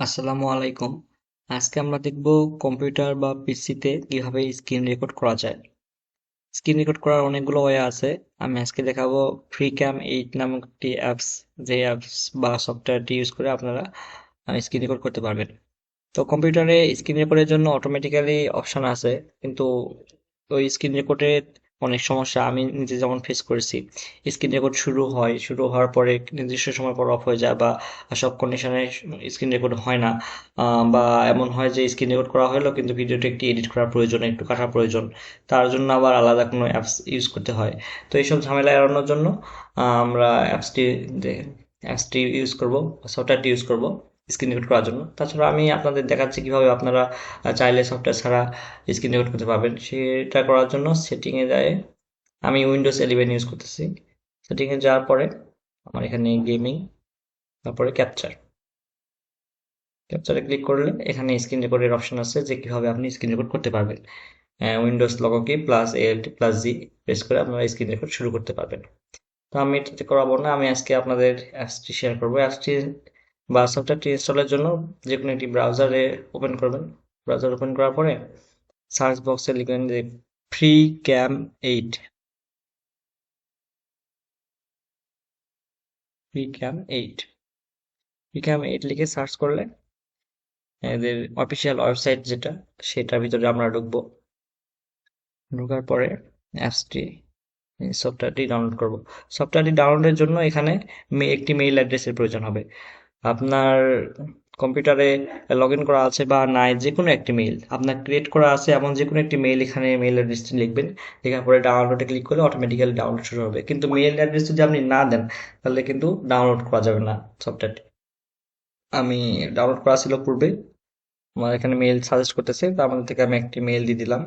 আসসালামু আলাইকুম। আজকে আমরা দেখব কম্পিউটার বা পিসিতে কিভাবে স্ক্রিন রেকর্ড করা যায়। স্ক্রিন রেকর্ড করার অনেকগুলো ওয়ে আছে। আমি আজকে দেখাবো ফ্রিক্যাম 8 নামক একটি অ্যাপস, যে অ্যাপস বা সফটওয়্যারটি ইউজ করে আপনারা স্ক্রিন রেকর্ড করতে পারবেন। তো কম্পিউটারে স্ক্রিন রেকর্ডের জন্য অটোমেটিক্যালি অপশন আছে, কিন্তু ওই স্ক্রিন রেকর্ডে অনেক সমস্যা আমি নিজে যেমন ফেস করেছি। স্ক্রিন রেকর্ড শুরু হওয়ার পরে নির্দিষ্ট সময় পর অফ হয়ে যায়, বা সব কন্ডিশনে স্ক্রিন রেকর্ড হয় না। বা এমন হয় যে স্ক্রিন রেকর্ড করা হলো কিন্তু ভিডিওটা একটু এডিট করার প্রয়োজন, একটু কাটার প্রয়োজন, তার জন্য আবার আলাদা কোনো অ্যাপস ইউজ করতে হয়। তো এইসব ঝামেলা এড়ানোর জন্য আমরা অ্যাপসটি ইউজ করব, সফটওয়্যারটি ইউজ করব স্ক্রিন রেকর্ড করার জন্য। তাছাড়া আমি আপনাদের দেখাচ্ছি কিভাবে আপনারা চাইলে সফটওয়্যার ছাড়া স্ক্রিন রেকর্ড করতে পারবেন। সেটা করার জন্য সেটিংয়ে যায়, আমি উইন্ডোজ 11 ইউজ করতেছি। সেটিংয়ে যাওয়ার পরে আমার এখানে গেমিং, তারপরে ক্যাপচারে ক্লিক করলে এখানে স্ক্রিন রেকর্ডের অপশন আছে, যে কিভাবে আপনি স্ক্রিন রেকর্ড করতে পারবেন। উইন্ডোজ লগো কি প্লাস ALT প্লাস জি প্রেস করে আপনারা স্ক্রিন রেকর্ড শুরু করতে পারবেন। তো আমি এটাতে করাবো না, আমি আজকে আপনাদের অ্যাপসটি শেয়ার করবো। অ্যাপসটি বা সফটওয়্যারটি ইনস্টলের জন্য যে কোনো একটি ব্রাউজারে ওপেন করবেন। ব্রাউজার ওপেন করার পরে সার্চ বক্সে লিখবেন যে ফ্রি ক্যাম এইট, ফ্রি ক্যাম এইট, ফ্রি ক্যাম এইট লিখে সার্চ করলে এদের অফিসিয়াল ওয়েবসাইট যেটা, সেটার ভিতরে আমরা ঢুকবো। ঢোকার পরে অ্যাপসটি সফটওয়্যারটি ডাউনলোড করব। সফটওয়্যারটি ডাউনলোডের জন্য এখানে একটি মেইল অ্যাড্রেসের প্রয়োজন হবে। আপনার কম্পিউটারে লগ ইন করা আছে বা নাই, যে কোনো একটি মেইল আপনার ক্রিয়েট করা আছে এমন যে কোনো একটি মেইল এখানে মেইল অ্যাড্রেসটি লিখবেন। লেখার পরে ডাউনলোডে ক্লিক করলে অটোমেটিক্যালি ডাউনলোড শুরু হবে, কিন্তু মেইল অ্যাড্রেস যদি আপনি না দেন তাহলে কিন্তু ডাউনলোড করা যাবে না সফটওয়্যারটি। আমি ডাউনলোড করা ছিল পূর্বে, আমার এখানে মেইল সাজেস্ট করতেছে, তার মধ্যে থেকে আমি একটি মেইল দিয়ে দিলাম।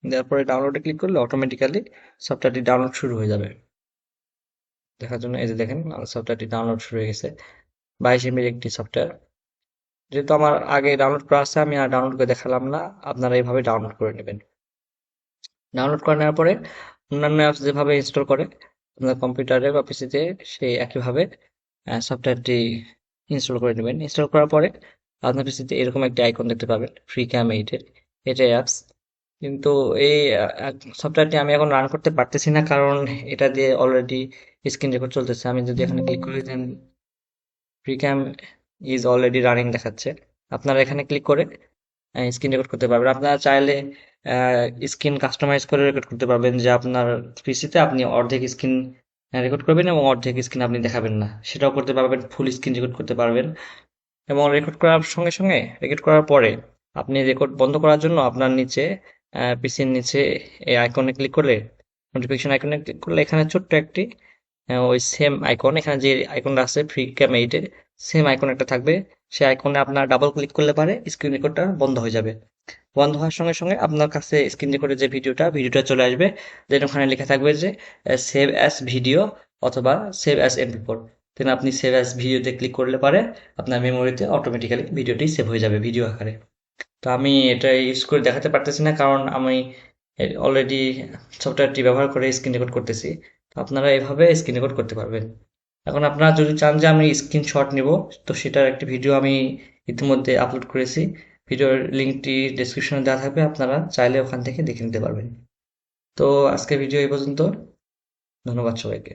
দেওয়ার পরে ডাউনলোডে ক্লিক করলে অটোমেটিক্যালি সফটওয়্যারটি ডাউনলোড শুরু হয়ে যাবে। দেখার জন্য এই যে দেখেন, সফটওয়্যারটি ডাউনলোড শুরু হয়ে গেছে। 22 MB একটি সফটওয়্যার। যেহেতু আমার আগে ডাউনলোড করা আছে আমি আর ডাউনলোড করে দেখালাম না, আপনারা এইভাবে ডাউনলোড করে নেবেন। ডাউনলোড করে নেওয়ার পরে অন্যান্য অ্যাপস যেভাবে ইনস্টল করে আপনার কম্পিউটারে বা পিসিতে, সেই একইভাবে সফটওয়্যারটি ইনস্টল করে নেবেন। ইনস্টল করার পরে আপনার পিসিতে এরকম একটি আইকন দেখতে পাবেন, ফ্রি ক্যাম এইটের, এটাই অ্যাপস। কিন্তু এই সফটওয়্যারটি আমি এখন রান করতে পারতেছি না, কারণ এটা দিয়ে অলরেডি স্ক্রিন রেকর্ড চলতেছে। আমি যদি এখানে ক্লিক করি, then free cam is already running দেখাচ্ছে। আপনারা এখানে ক্লিক করে স্ক্রিন রেকর্ড করতে পারবেন। আপনারা চাইলে স্ক্রিন কাস্টমাইজ করে রেকর্ড করতে পারবেন, যে আপনার পিসিতে আপনি অর্ধেক স্ক্রিন রেকর্ড করবেন এবং অর্ধেক স্ক্রিন আপনি দেখাবেন না, সেটাও করতে পারবেন। ফুল স্ক্রিন রেকর্ড করতে পারবেন। এবং রেকর্ড করার সঙ্গে সঙ্গে, রেকর্ড করার পরে আপনি রেকর্ড বন্ধ করার জন্য আপনার নিচে, পিসির নিচে এই আইকনে ক্লিক করলে, নোটিফিকেশন আইকনে ক্লিক করলে এখানে ছোট্ট একটি ওই সেম আইকন, এখানে যে আইকনটা আছে ফ্রি ক্যাম এইটের, সেম আইকন একটা থাকবে। সেই আইকনে আপনার ডাবল ক্লিক করলে পারে স্ক্রিন রেকর্ডটা বন্ধ হয়ে যাবে। বন্ধ হওয়ার সঙ্গে সঙ্গে আপনার কাছে স্ক্রিন রেকর্ডের যে ভিডিওটা চলে আসবে। দেন ওখানে লেখা থাকবে যে সেভ অ্যাজ ভিডিও অথবা সেভ অ্যাজ MP4। দেন আপনি সেভ অ্যাজ ভিডিওতে ক্লিক করলে পারে আপনার মেমোরিতে অটোমেটিক্যালি ভিডিওটি সেভ হয়ে যাবে ভিডিও আকারে। তো আমি এটা ইউজ করে দেখাতে পারতেছি না, কারণ আমি অলরেডি সফটওয়্যারটি ব্যবহার করে স্ক্রিন রেকর্ড করতেছি। তো আপনারা এভাবে স্ক্রিন রেকর্ড করতে পারবেন। এখন আপনারা যদি চান যে আমি স্ক্রিনশট নিব, তো সেটার একটি ভিডিও আমি ইতিমধ্যে আপলোড করেছি। ভিডিওর লিঙ্কটি ডেসক্রিপশনে দেওয়া থাকবে, আপনারা চাইলে ওখান থেকে দেখে নিতে পারবেন। তো আজকের ভিডিও এই পর্যন্ত। ধন্যবাদ সবাইকে।